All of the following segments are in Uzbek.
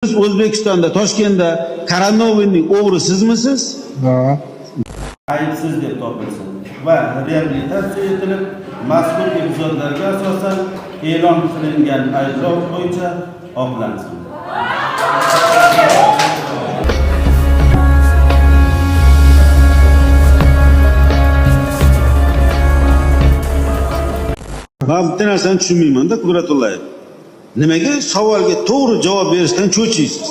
Siz O'zbekistonda, Toshkentda koronavirusning o'g'ri sizmisiz? Ha. Aybsiz deb topilsin va reabilitatsiya etilib, mazkur epizodlarga asosan e'lon qilingan ayblov bo'yicha oqlansin. Ben bitta narsani tushunmayman-da, Qudratullayev. Nimaga savolga to'g'ri javob berishdan cho'chiysiz?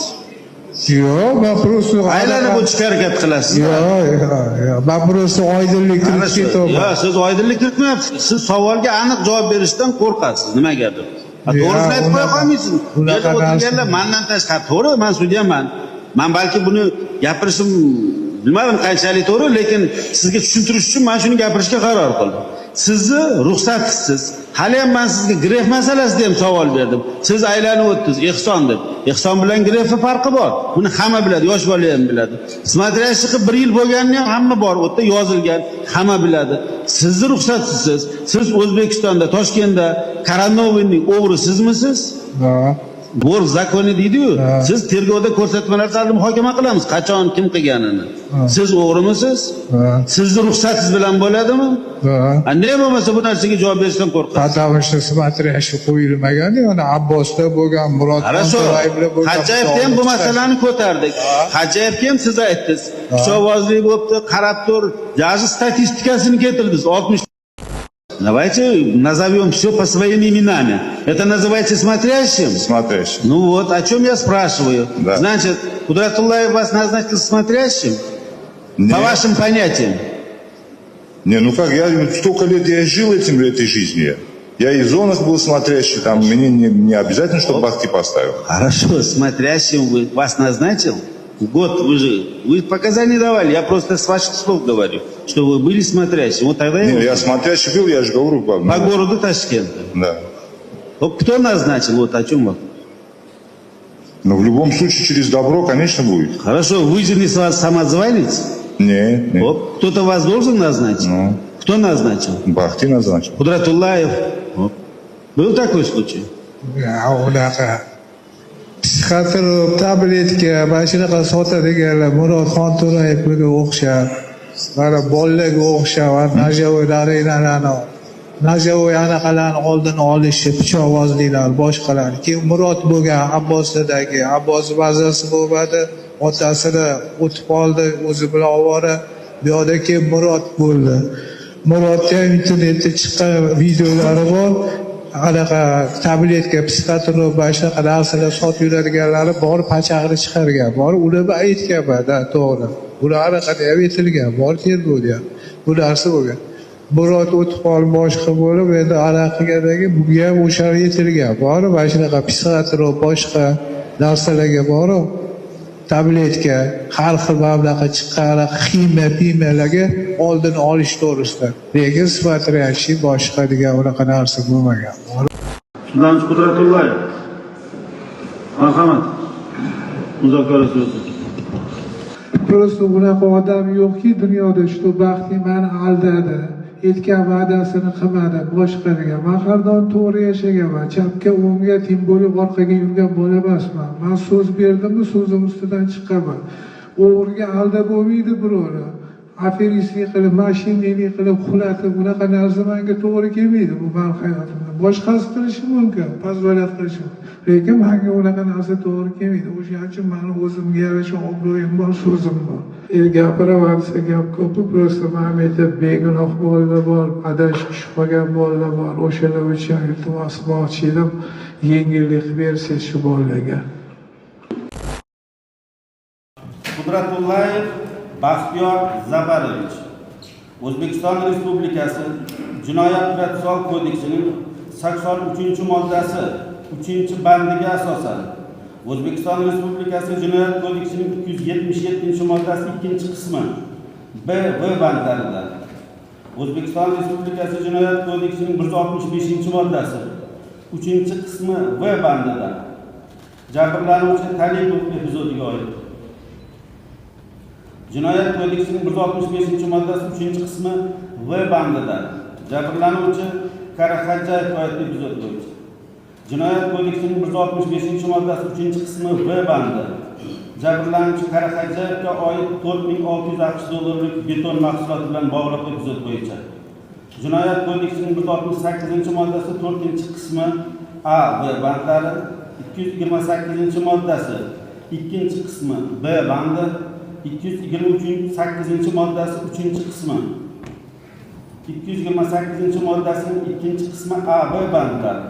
Yo'q, men просто Aylanib o'tishga harakat qilasiz. Yo'q, men просто oydinlik kiritishga to'g'ri. Yo'q, siz oydinlik kiritmayapsiz. Siz savolga aniq javob berishdan qo'rqasiz. Nimagadir? To'g'risini aytib qo'ya qolmaysiz. Yerda o'tirganlar mendan tashqari to'g'ri, men sudyaman. Men balki buni gapirishim bilmadim qanchalik to'g'ri, lekin sizga tushuntirish uchun men shuni gapirishga qaror qildim. Sizni ruxsatsiz. Hali ham men sizga gref masalasida ham savol berdim. Siz aylanib o'tdingiz, ehson deb. Ehson bilan grefning farqi bor. Buni hamma biladi, yosh bola ham biladi. Смотрящий qilib 1 yil bo'lganini ham hamma bor, u yerda yozilgan, hamma biladi. Sizni ruxsatsiz. Siz O'zbekistonda, Toshkentda koronavirusning o'g'ri sizmisiz? Ha. Bor zakoni deydi-yu. Siz tergovda ko'rsatmalarni muhokama qilamiz, qachon kim qilganini. Siz o'g'rimisiz? Sizni ruxsatingiz bilan bo'ladimi? Ha. Ne bo'lmasa bu narsaga javob berishdan qo'rqasiz. Потому что смотрящий qo'yilmagan, yana Abbosda bo'lgan, Murod To'rayevda bo'lgan. Hajjayevda ham bu masalani ko'tardik. Hajjayevga ham siz aytdingiz. Kuchovozlik bo'libdi, qarab tur. Даже statistikasini keltirdingiz. 60. Давайте назовем все по своим именам. Это называется смотрящим? Смотрящим. Ну вот, о чем я спрашиваю. Да. Значит, Кудратуллаев вас назначил смотрящим? Не. По вашим понятиям? Не, ну как, я столько лет я жил этой жизнью. Я и в зонах был смотрящий, там мне не обязательно, чтобы бахты поставил. Хорошо, смотрящим вас назначил? Год вы показания давали, я просто с ваших слов говорю, что вы были смотрящим. Вот тогда Не, я смотрящий был, я же говорю. По городу Ташкента. Да. Вот кто назначил, вот о чем вы? Но в любом случае через добро, конечно, будет. Хорошо, вы же не самозванец? Нет. Вот, кто-то вас должен назначить? Ну. Кто назначил? Бахты назначил. Кудратуллаев. Вот. Был такой случай? Unaqa psixotrop tabletka mana shunaqa sotadiganlar Murodxon To'rayevga o'xshab, mana bolalarga o'xshab, najavoy anaqalarni oldini olishi, pichovozliklar, boshqalar. Keyin Murod bo'lgan Abbosdagi, Abbos bazasi bo'lmadi, otasini o'tib qoldi, o'zi bilan ovora. Bu yoqda keyin Murod bo'ldi. Murodda ham internetda chiqqan videolari bor. Anaqa tabletka, psixotrop va shunaqa narsalar sotib yuradiganlari bor, pachag'ini chiqargan, bor, ularni aytganman, to'g'ri. Bular anaqada ham aytilgan, bor tergovda ham. Bu narsa bo'lgan. Murod o'tib qolib boshqa bo'lib, endi anaqa qilgandagi bunga ham o'sha yetilgan, bor, va shunaqa psixotrop boshqa narsalarga bor, tabletka, har xil mablaga chiqqan ximiyalarga oldini olish to'g'risida. Lekin смотрящий boshqa degan unaqa narsa bo'lmagan. Sudlanuvchi Qudratullayev. Marhamat. Muzokara so'zi. Просто unaqa odam yo'qki dunyoda, shu baxtli meni aldadi, aytgan va'dasini qilmadi, boshqa degan. Men har doim to'g'ri yashaganman, chapga o'ngga tim bo'lib orqaga yurgan bola emasman. Men so'z berdimmi, so'zim ustidan chiqaman. O'g'riga aldab bo'lmaydi birovni. Aferistlik qilib, mashinalik qilib, xulatib, unaqa narsa menga to'g'ri kelmaydi bu men hayotimda. Boshqasi qilishi mumkin, pozolat qilishi mumkin. Lekin menga unaqa narsa to'g'ri kelmaydi. O'shaning uchun meni o'zimga yarasha obro'yim bor, so'zim bor. Gapiraman desa gap ko'p, просто men aytib begunoh bolalar bor, adashib qolgan bolalar bor. O'shalar uchun iltimos qilmoqchi edim, yengillik bersiz shu bolalarga. Qudratullayev Baxtiyor Zabarovich O'zbekiston Respublikasi Jinoyat protsessual kodeksining 83-moddasi 3-bandiga asosan O'zbekiston Respublikasi Jinoyat kodeksining 277-moddasi 2-qismi B v bandlarida O'zbekiston Respublikasi Jinoyat kodeksining 165-moddasi 3-qismi V bandida jabrlanuvchi Talipov epizodiga oid Jinoyat kodeksining 165-moddasi 3-qismi V bandida jabrlanuvchi Karaxo'jayev oid epizod bo'yicha Jinoyat kodeksining 165-moddasi 3-qismi B bandi. Jabrlanuvchi Qaraxo'jayevga oid 4600 AQSh dollarlik beton mahsuloti bilan bog'liq epizod bo'yicha. Jinoyat kodeksining 168-moddasi 4-qismi A, B bandlari, 228-moddasi 2-qismi B bandi, 228-moddasi 3-qismi, 228-moddasining 2-qismi A, B bandlari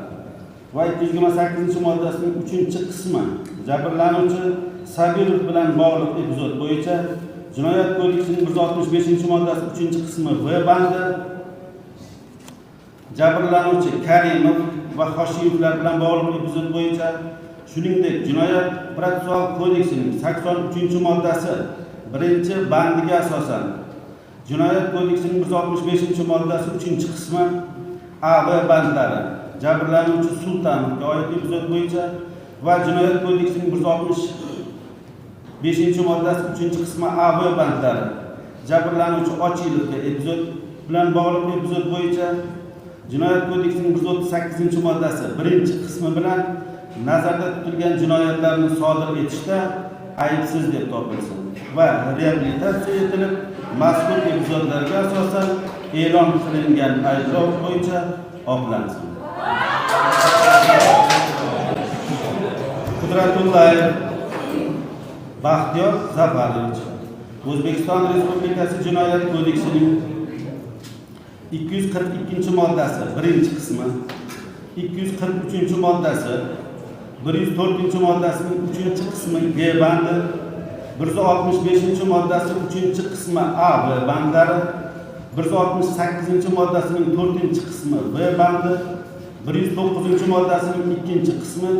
va 228-moddasining 3-qismi jabrlanuvchi Sabirov bilan bog'liq epizod bo'yicha Jinoyat kodeksining 165-moddasi 3-qismi B bandi jabrlanuvchi Karimov va Hoshiyevlar bilan bog'liq epizod bo'yicha, shuningdek Jinoyat protsessual kodeksining 83-moddasi 1-bandiga asosan Jinoyat kodeksining 165-moddasi 3-qismi A, B bandlari jabrlanuvchi Sultanovga oid epizod bo'yicha va Jinoyat kodeksining 165-moddasi 3-qismi A, B bandlari jabrlanuvchi Ochilovga epizod bilan bog'liq epizod bo'yicha Jinoyat kodeksining 138-moddasi 1-qismi bilan nazarda tutilgan jinoyatlarni sodir etishda aybsiz deb topilsin va reabilitatsiya etilib, mazkur epizodlarga asosan e'lon qilingan ayblov bo'yicha oqlansin. Qudratullayev Baxtiyor Zafarovich O'zbekiston Respublikasi Jinoyat kodeksining 242-moddasi 1-qismi, 243-moddasi, 104-moddasining 3-qismi G bandi, 165-moddasi 3-qismi A, B bandlari, 168-moddasining 4-qismi B bandi, 109-moddasining 2-qismi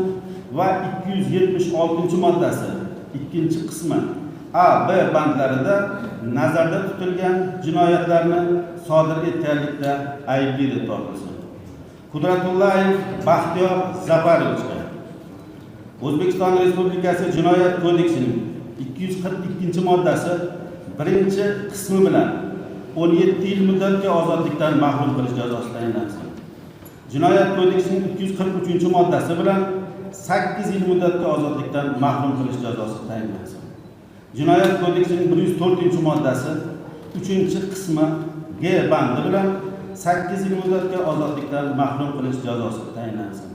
va 276-moddasi 2-qismi A, B bandlarida nazarda tutilgan jinoyatlarni sodir etganlikda aybli deb topilsin. Qudratullayev Baxtiyor Zafarovichga O'zbekiston Respublikasi Jinoyat kodeksining 242-moddasi 1-qismi bilan 17 yil muddatga ozodlikdan mahrum qilish jazosi tayinlansin. Jinoyat kodeksining 243-moddasi bilan 8 yil muddatga ozodlikdan mahrum qilish jazosi tayinlansin. Jinoyat kodeksining 104-moddasi 3-qismi G bandi bilan 8 yil muddatga ozodlikdan mahrum qilish jazosi tayinlansin.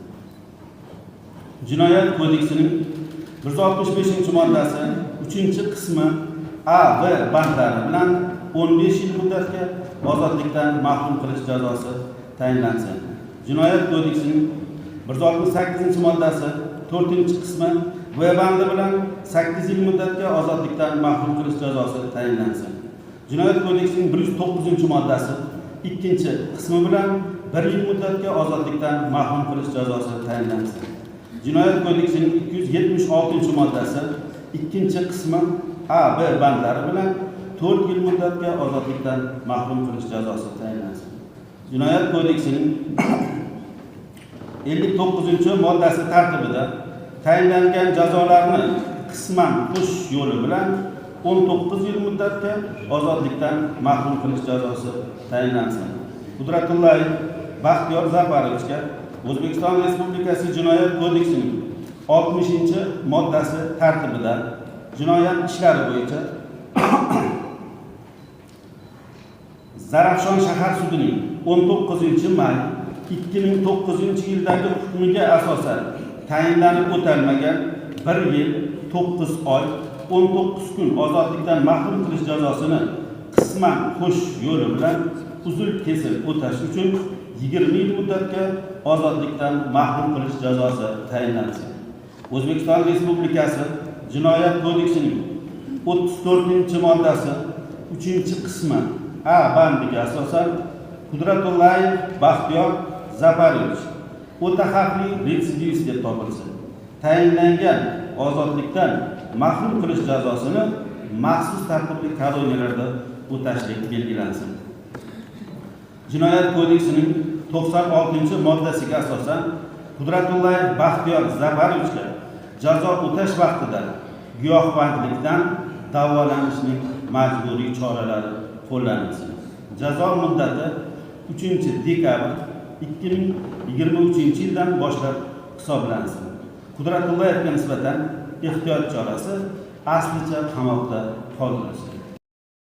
Jinoyat kodeksining 165-moddasi 3-qismi A, B bandlari bilan 15 yil muddatga ozodlikdan mahrum qilish jazosi tayinlansin. Jinoyat kodeksining 168-moddasi 4-qismi V bandi bilan 8 yil muddatga ozodlikdan mahrum qilish jazosi tayinlansin. Jinoyat kodeksining 109-moddasi 2-qismi bilan 1 yil muddatga ozodlikdan mahrum qilish jazosi tayinlansin. Jinoyat kodeksining 276-moddasi 2-qismi A, B bandlari bilan 4 yil muddatga ozodlikdan mahrum qilish jazosi tayinlansin. Jinoyat kodeksining 59-moddasi tartibida tayinlangan jazolarni qisman qo'shish yo'li bilan 19 yil muddatga ozodlikdan mahrum qilish jazosi tayinlansin. Qudratullayev Baxtiyor Zafarovichga O'zbekiston Respublikasi Jinoyat kodeksining 60-moddasi tartibida jinoyat ishlari bo'yicha Zarafshon shahar sudining 19-may 2009-yildagi hukmiga asosan tayinlanib o'talmagan 1 yil 9 oy 19 kun ozodlikdan mahrum qilish jazosini qisman qo'shish yo'li bilan uzil kesib o'tash uchun 20 yil muddatga ozodlikdan mahrum qilish jazosi tayinlansin. O'zbekiston Respublikasi Jinoyat kodeksining 34-moddasi 3-qismi A bandiga asosan Qudratullayev Baxtiyor Zafarovich o'ta xavfli retsidivist deb topilsin. Tayinlangan ozodlikdan mahrum qilish jazosini maxsus tartibli koloniyalarda o'tashlik belgilansin. Jinoyat kodeksining 96-moddasiga asosan Qudratullayev Baxtiyor Zafarovichga jazo o'tash vaqtida giyohvandlikdan davolanishning majburiy choralari qo'llanilsin. Jazo muddati 3-dekabr 2023-yildan boshlab hisoblansin. Qudratullayevga nisbatan ehtiyot chorasi aslicha qamoqda qoldirilishi.